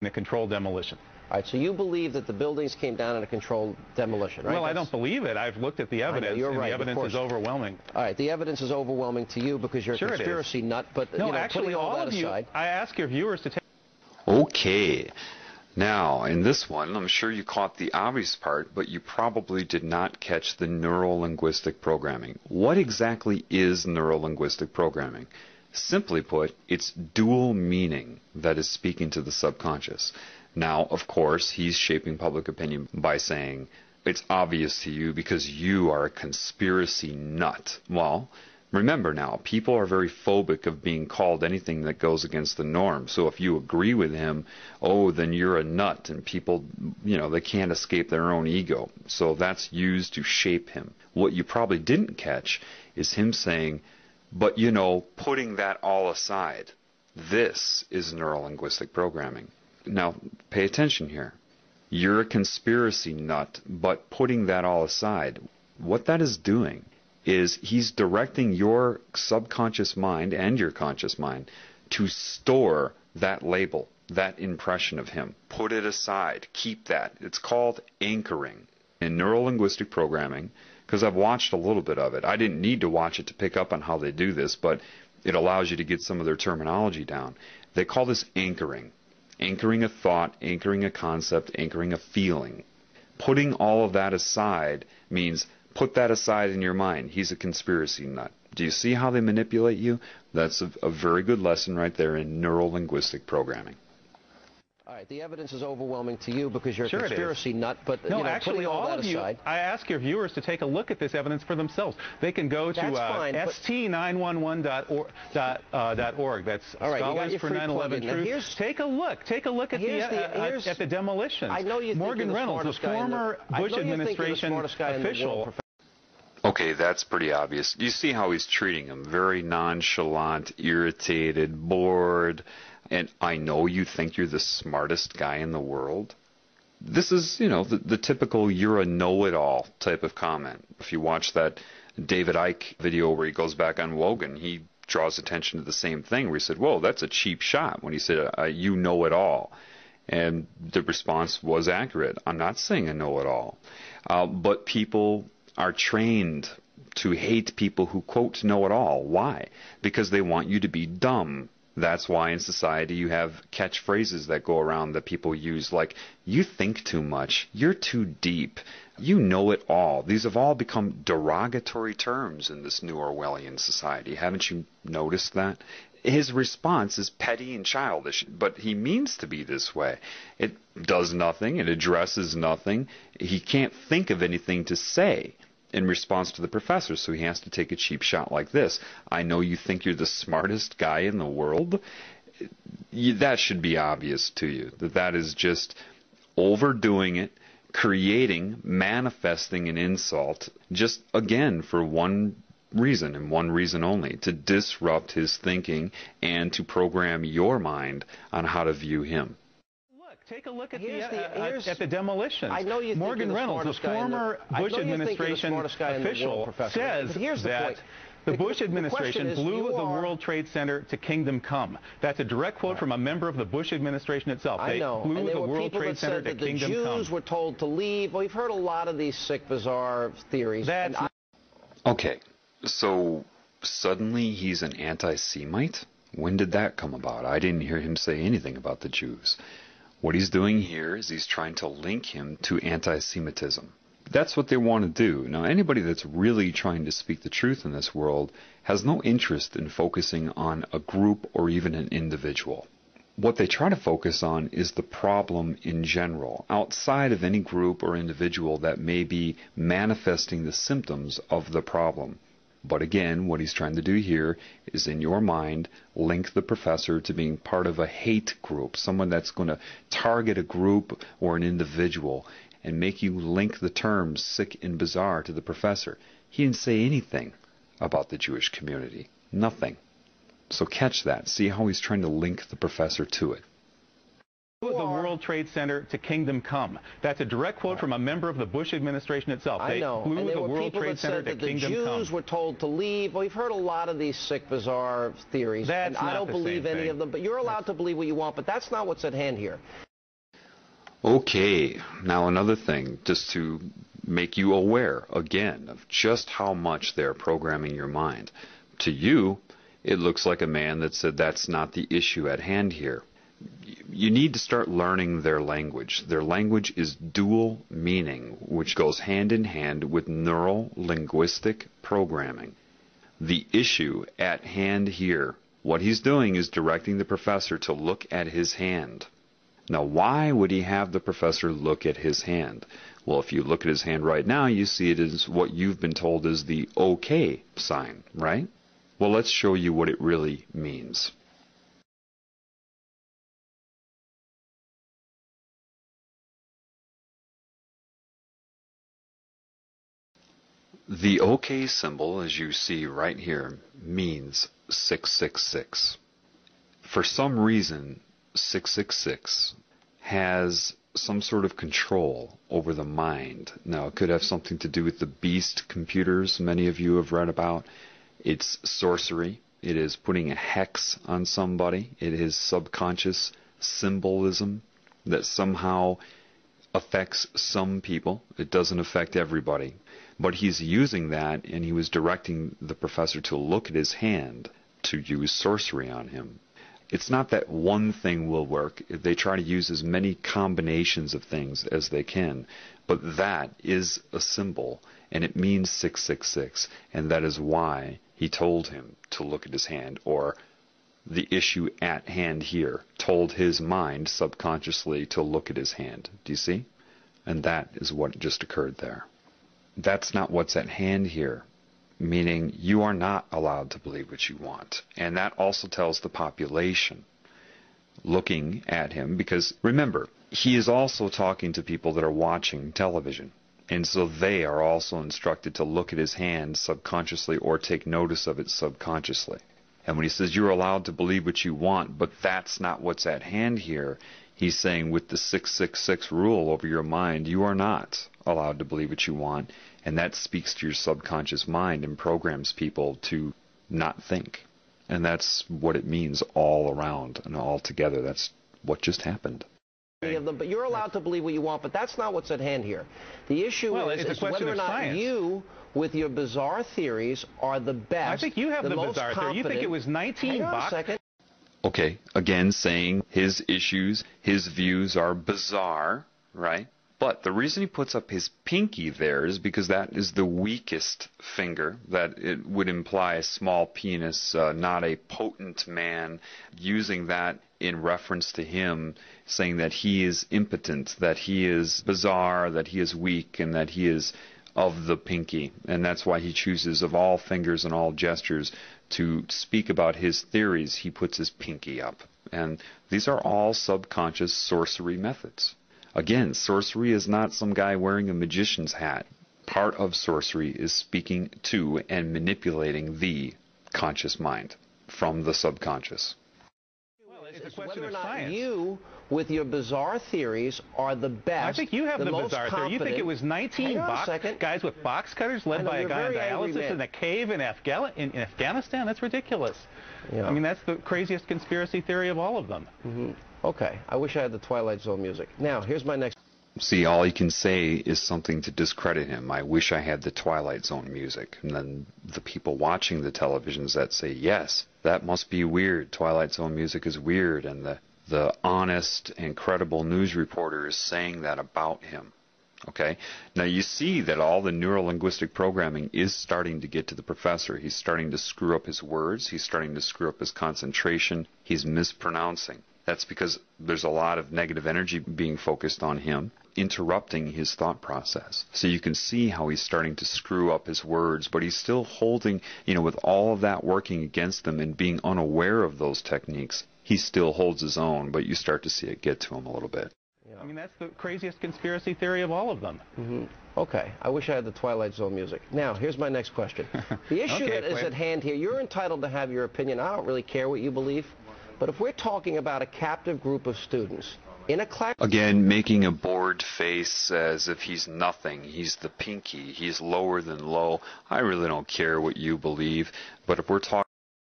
a controlled demolition. All right, so you believe that the buildings came down in a controlled demolition, right? Well, I don't believe it. I've looked at the evidence, you're and right, the evidence is overwhelming. All right, the evidence is overwhelming to you because you're a conspiracy nut, but no, actually, all of you, aside, I ask your viewers to take... Okay. Now, in this one, I'm sure you caught the obvious part, but you probably did not catch the neuro-linguistic programming. What exactly is neuro-linguistic programming? Simply put, it's dual meaning that is speaking to the subconscious. Now, of course, he's shaping public opinion by saying, it's obvious to you because you are a conspiracy nut. Well, remember now, people are very phobic of being called anything that goes against the norm. So if you agree with him, oh, then you're a nut, and people, they can't escape their own ego. So that's used to shape him. What you probably didn't catch is him saying, but, putting that all aside, this is neuro-linguistic programming. Now, pay attention here. You're a conspiracy nut, but putting that all aside, what that is doing is he's directing your subconscious mind and your conscious mind to store that label, that impression of him. Put it aside. Keep that. It's called anchoring. In neuro-linguistic programming, because I've watched a little bit of it. I didn't need to watch it to pick up on how they do this, but it allows you to get some of their terminology down. They call this anchoring. Anchoring a thought, anchoring a concept, anchoring a feeling. Putting all of that aside means put that aside in your mind. He's a conspiracy nut. Do you see how they manipulate you? That's a very good lesson right there in neuro-linguistic programming. All right, the evidence is overwhelming to you because you're a conspiracy nut, but no, actually, all of you, aside, I ask your viewers to take a look at this evidence for themselves. They can go to st911.org. That's Scholars for 9/11 Truth. Take a look at the demolitions. I know you Morgan think Reynolds, the former Bush administration official. Okay, that's pretty obvious. You see how he's treating him. Very nonchalant, irritated, bored. And I know you think you're the smartest guy in the world. This is, the typical you're a know-it-all type of comment. If you watch that David Icke video where he goes back on Wogan, he draws attention to the same thing where he said, whoa, that's a cheap shot when he said, you know it all. And the response was accurate. I'm not saying I know it all. But people are trained to hate people who, quote, know it all. Why? Because they want you to be dumb. That's why in society you have catchphrases that go around that people use like, you think too much, you're too deep, you know it all. These have all become derogatory terms in this new Orwellian society. Haven't you noticed that? His response is petty and childish, but he means to be this way. It does nothing, it addresses nothing. He can't think of anything to say in response to the professor, so he has to take a cheap shot like this. I know you think you're the smartest guy in the world. That should be obvious to you, that is just overdoing it, creating, manifesting an insult, just, again, for one reason and one reason only, to disrupt his thinking and to program your mind on how to view him. Take a look at the demolitions. I know you Morgan think Reynolds, the former Bush administration official, says that the Bush administration blew the World Trade Center to kingdom come. That's a direct quote from a member of the Bush administration itself. I know. They blew the World Trade Center to kingdom come. The Jews were told to leave. Well, we've heard a lot of these sick, bizarre theories. Okay, so suddenly he's an anti-Semite? When did that come about? I didn't hear him say anything about the Jews. What he's doing here is he's trying to link him to anti-Semitism. That's what they want to do. Now, anybody that's really trying to speak the truth in this world has no interest in focusing on a group or even an individual. What they try to focus on is the problem in general, outside of any group or individual that may be manifesting the symptoms of the problem. But again, what he's trying to do here is, in your mind, link the professor to being part of a hate group, someone that's going to target a group or an individual and make you link the terms sick and bizarre to the professor. He didn't say anything about the Jewish community. Nothing. So catch that. See how he's trying to link the professor to it. The World Trade Center to kingdom come. That's a direct quote from a member of the Bush administration itself. I know. They blew the World Trade Center to kingdom come. The Jews were told to leave. Well, we've heard a lot of these sick, bizarre theories. And I don't believe any of them. But you're allowed to believe what you want. But that's not what's at hand here. Okay, now another thing, just to make you aware, again, of just how much they're programming your mind. To you, it looks like a man that said that's not the issue at hand here. You need to start learning their language. Their language is dual meaning, which goes hand in hand with neuro-linguistic programming. The issue at hand here, what he's doing is directing the professor to look at his hand. Now, why would he have the professor look at his hand? Well, if you look at his hand right now, you see it as what you've been told is the OK sign, right? Well, let's show you what it really means. The OK symbol, as you see right here, means 666. For some reason, 666 has some sort of control over the mind. Now, it could have something to do with the beast computers many of you have read about. It's sorcery. It is putting a hex on somebody. It is subconscious symbolism that somehow affects some people. It doesn't affect everybody. But he's using that, and he was directing the professor to look at his hand to use sorcery on him. It's not that one thing will work. They try to use as many combinations of things as they can. But that is a symbol, and it means 666. And that is why he told him to look at his hand, or the issue at hand here told his mind subconsciously to look at his hand. Do you see? And that is what just occurred there. That's not what's at hand here. Meaning you are not allowed to believe what you want. And that also tells the population looking at him, because remember, he is also talking to people that are watching television. And so they are also instructed to look at his hand subconsciously or take notice of it subconsciously. And when he says you're allowed to believe what you want, but that's not what's at hand here, he's saying with the 666 rule over your mind, you are not allowed to believe what you want. And that speaks to your subconscious mind and programs people to not think. And that's what it means all around and all together. That's what just happened. But you're allowed to believe what you want, but that's not what's at hand here. The issue is whether or not you, with your bizarre theories, are the best. I think you have the bizarre theory. You think it was 19 bucks? Hang on a second. Okay, again saying his issues, his views are bizarre, right? But the reason he puts up his pinky there is because that is the weakest finger, that it would imply a small penis, not a potent man, using that in reference to him, saying that he is impotent, that he is bizarre, that he is weak, and that he is of the pinky. And that's why he chooses, of all fingers and all gestures, to speak about his theories, he puts his pinky up. And these are all subconscious sorcery methods. Again, sorcery is not some guy wearing a magician's hat. Part of sorcery is speaking to and manipulating the conscious mind from the subconscious. Well, it's whether or not you, with your bizarre theories, are the best. I think you have the bizarre theory. You think it was 19 bucks, guys with box cutters led by a guy on dialysis in a cave in Afghanistan? That's ridiculous. Yeah. I mean, that's the craziest conspiracy theory of all of them. Mm-hmm. Okay, I wish I had the Twilight Zone music. Now, here's my next... See, all he can say is something to discredit him. I wish I had the Twilight Zone music. And then the people watching the televisions that say, yes, that must be weird. Twilight Zone music is weird. And the honest and credible news reporter is saying that about him. Okay? Now, you see that all the neuro-linguistic programming is starting to get to the professor. He's starting to screw up his words. He's starting to screw up his concentration. He's mispronouncing. That's because there's a lot of negative energy being focused on him, interrupting his thought process. So you can see how he's starting to screw up his words, but he's still holding, with all of that working against him and being unaware of those techniques, he still holds his own, but you start to see it get to him a little bit. Yeah. I mean, that's the craziest conspiracy theory of all of them. Mm-hmm. Okay, I wish I had the Twilight Zone music. Now, here's my next question. The issue that is at hand here, you're entitled to have your opinion. I don't really care what you believe. But if we're talking about a captive group of students in a class... Again, making a bored face as if he's nothing. He's the pinky. He's lower than low. I really don't care what you believe. But if we're talking